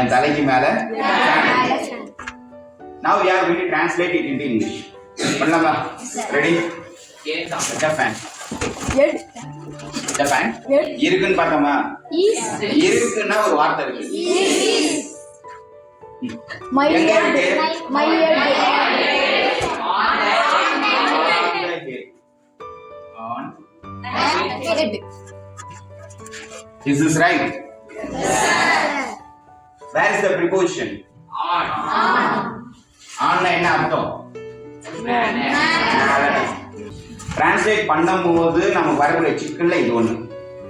என் தலைக்கு மேல now we are going to translate it into English பண்ணலாமா ready the fan the fan இருக்குன்னு பார்த்தோமா இருக்குன்னா ஒரு வார்த்தை இருக்கு my head on head this is right where is the preposition on என்ன அர்த்தம் டிரான்ஸ்லேட் பண்ணும்போது நமக்கு வரக்கூடிய சிக்கல்ல இது ஒண்ணு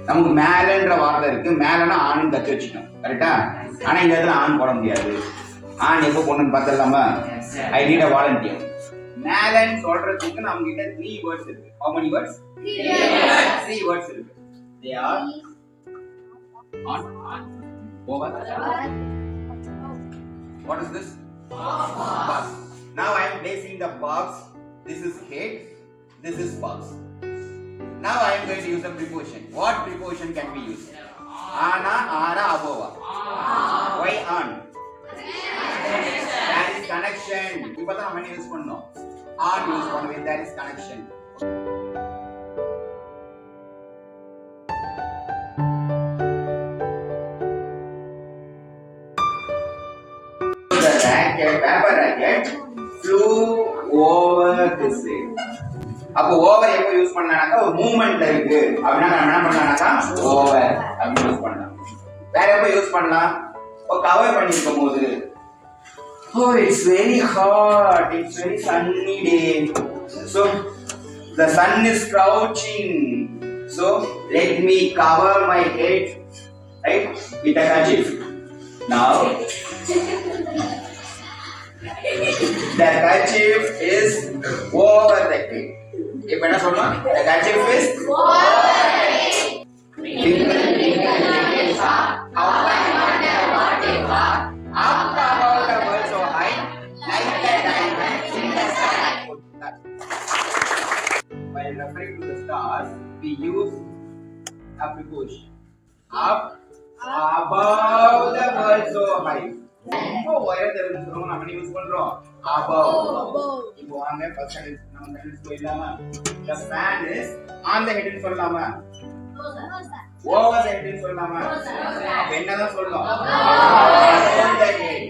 நமக்கு மேலன்ற வார்த்தை இருக்கு மேலனா ஆண் தச்சு வச்சுக்கணும் கரெக்டா ஆனா இந்த இடத்துல ஆண் போட முடியாது ஆண் எப்போ பொண்ணுன்னு பார்த்தலாமா ஐ நீட் அ வாலண்டியர் மேலன்னு சொல்றதுக்கு நம்ம கிட்ட 3 வேர்ட்ஸ் இருக்கு how many words 3 words இருக்கு they are on over what is this box now I am placing the box this is head this is box now I am going to use a preposition what preposition can we use ana ara abova why on there is connection ipo da namu use pannom on use பண்ணுவே there is connection paper racket flew over this way அப்போ over எப்போ use பண்ணலாம்னா ஒரு மூவ்மென்ட்ல இருக்கு அப்படினா நம்ம என்ன பண்ணலாம்னா ஓவர் அப்படி யூஸ் பண்ணலாம் வேற எப்போ யூஸ் பண்ணலாம் ஒரு கவர் பண்ணி இருக்கும்போது oh it's very hot it's very sunny day so the sun is crouching so let me cover my head right with a kerchief now the kerchief is over the head. இப்போ என்ன சொல்லலாம் the kerchief is over the head. How can I wonder what you are? Up above the world so high, like the diamonds in the sky. While referring to the stars, we use a preposition. Up above the world so high. இப்போ உயரத்துல இருக்கிறோம் நம்ம என்ன use பண்றோம் above இப்போ வாங்க first sentence நம்ம sentence போயிடலாமா the fan is on the head ன்னு சொல்லலாமா over the head ன்னு சொல்லலாமா அப்ப என்னதான் சொல்லணும் on the head